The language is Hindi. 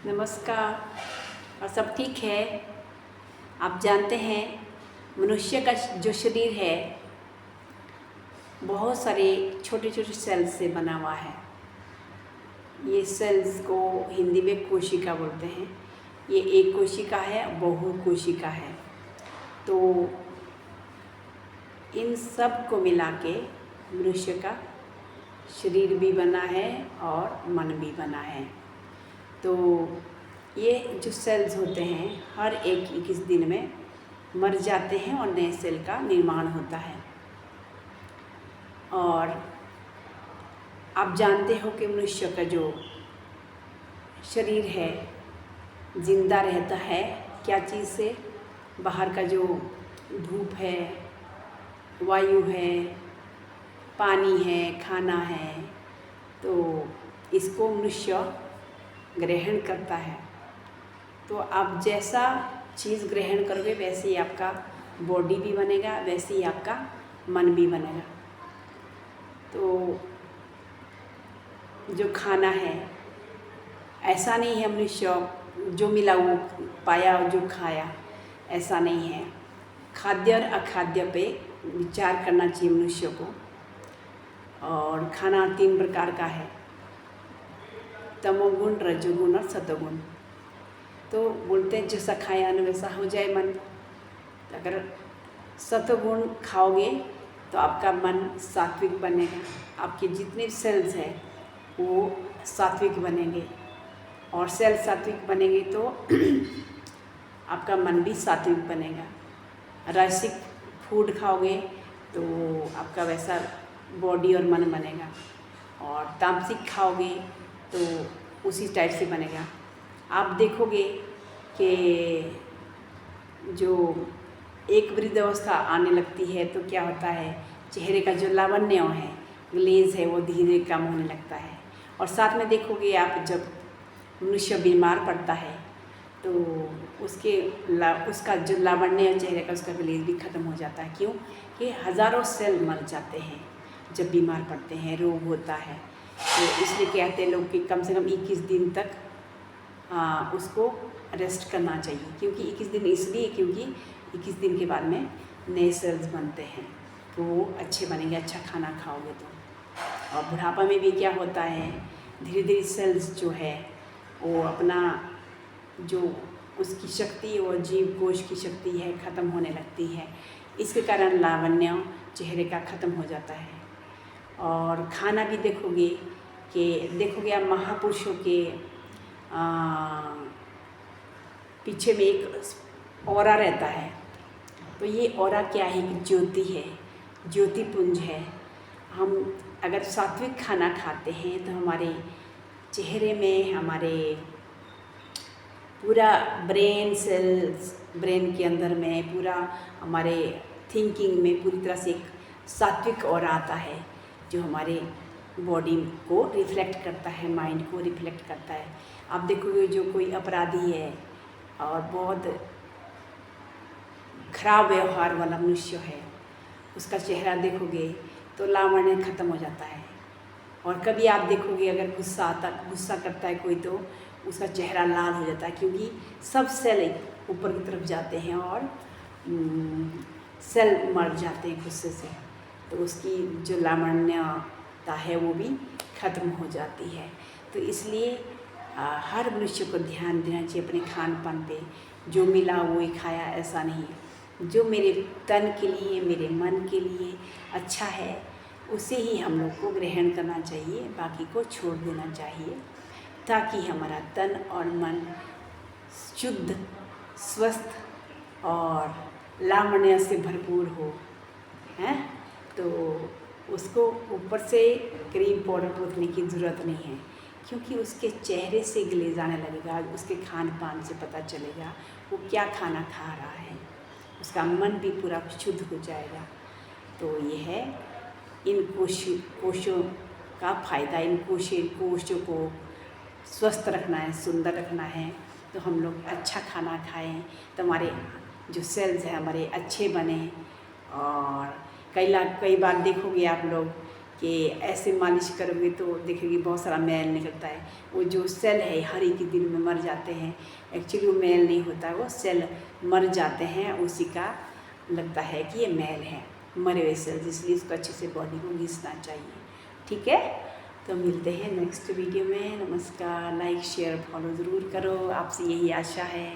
नमस्कार। और सब ठीक है। आप जानते हैं मनुष्य का जो शरीर है बहुत सारे छोटे छोटे सेल्स से बना हुआ है। ये सेल्स को हिंदी में कोशिका बोलते हैं। ये एक कोशिका है, बहु कोशिका है। तो इन सब को मिला के मनुष्य का शरीर भी बना है और मन भी बना है। तो ये जो सेल्स होते हैं हर 21 दिन में मर जाते हैं और नए सेल का निर्माण होता है। और आप जानते हो कि मनुष्य का जो शरीर है जिंदा रहता है क्या चीज़ से? बाहर का जो धूप है, वायु है, पानी है, खाना है, तो इसको मनुष्य ग्रहण करता है। तो आप जैसा चीज़ ग्रहण करोगे वैसे ही आपका बॉडी भी बनेगा, वैसे ही आपका मन भी बनेगा। तो जो खाना है ऐसा नहीं है मनुष्य जो मिला वो पाया और जो खाया, ऐसा नहीं है। खाद्य और अखाद्य पे विचार करना चाहिए मनुष्य को। और खाना 3 प्रकार का है, तमोगुण, रजोगुण और सतोगुण। तो बोलते हैं जैसा खाया न वैसा हो जाए मन। तो अगर सतोगुण खाओगे तो आपका मन सात्विक बनेगा, आपके जितने सेल्स हैं वो सात्विक बनेंगे। और सेल सात्विक बनेंगे तो आपका मन भी सात्विक बनेगा। रासिक फूड खाओगे तो आपका वैसा बॉडी और मन बनेगा। और तामसिक खाओगे तो उसी टाइप से बनेगा। आप देखोगे कि जो एक वृद्ध अवस्था आने लगती है तो क्या होता है, चेहरे का जो लावण्य है, ग्लेज है, वो धीरे कम होने लगता है। और साथ में देखोगे आप जब मनुष्य बीमार पड़ता है तो उसका जो लावण्य चेहरे का, उसका ग्लेज भी ख़त्म हो जाता है। क्यों? कि हज़ारों सेल मर जाते हैं जब बीमार पड़ते हैं, रोग होता है। तो इसलिए कहते हैं लोग कि कम से कम 21 दिन तक उसको रेस्ट करना चाहिए। क्योंकि 21 दिन इसलिए क्योंकि 21 दिन के बाद में नए सेल्स बनते हैं, तो वो अच्छे बनेंगे, अच्छा खाना खाओगे तो। और बुढ़ापा में भी क्या होता है, धीरे धीरे सेल्स जो है वो अपना जो उसकी शक्ति, वो जीव कोश की शक्ति है, ख़त्म होने लगती है। इसके कारण लावण्य चेहरे का ख़त्म हो जाता है। और खाना भी देखोगे आप महापुरुषों के पीछे में एक ऑरा रहता है। तो ये ऑरा क्या है कि ज्योति है, ज्योतिपुंज है। हम अगर सात्विक खाना खाते हैं तो हमारे चेहरे में, हमारे पूरा ब्रेन सेल्स, ब्रेन के अंदर में, पूरा हमारे थिंकिंग में पूरी तरह से एक सात्विक ऑरा आता है जो हमारे बॉडी को रिफ्लेक्ट करता है, माइंड को रिफ्लेक्ट करता है। आप देखोगे जो कोई अपराधी है और बहुत खराब व्यवहार वाला मनुष्य है, उसका चेहरा देखोगे तो लावण्य ख़त्म हो जाता है। और कभी आप देखोगे अगर गुस्सा करता है कोई तो उसका चेहरा लाल हो जाता है, क्योंकि सब सेल ऊपर की तरफ जाते हैं और सेल मर जाते हैं गुस्से से। तो उसकी जो लावण्यता है वो भी ख़त्म हो जाती है। तो इसलिए हर मनुष्य को ध्यान देना चाहिए अपने खान पान पे। जो मिला वो ही खाया, ऐसा नहीं। जो मेरे तन के लिए, मेरे मन के लिए अच्छा है उसे ही हम लोग को ग्रहण करना चाहिए, बाकी को छोड़ देना चाहिए, ताकि हमारा तन और मन शुद्ध, स्वस्थ और लावण्य से भरपूर हो। हैं तो उसको ऊपर से क्रीम पाउडर पोतने की ज़रूरत नहीं है, क्योंकि उसके चेहरे से ग्लेज आने लगेगा। उसके खान पान से पता चलेगा वो क्या खाना खा रहा है, उसका मन भी पूरा शुद्ध हो जाएगा। तो ये है इन कोशों का फ़ायदा। इन कोशों को स्वस्थ रखना है, सुंदर रखना है, तो हम लोग अच्छा खाना खाएं तो हमारे जो सेल्स हैं हमारे अच्छे बने। और कई बार देखोगे आप लोग कि ऐसे मालिश करोगे तो देखेगी बहुत सारा मैल निकलता है। वो जो सेल है हर एक दिन में मर जाते हैं, एक्चुअली वो मैल नहीं होता है, वो सेल मर जाते हैं, उसी का लगता है कि ये मैल है, मरे हुए सेल, इसलिए इसको अच्छे से बॉडी को घिसना चाहिए। ठीक है, तो मिलते हैं नेक्स्ट वीडियो में। नमस्कार, लाइक शेयर फॉलो ज़रूर करो, आपसे यही आशा है।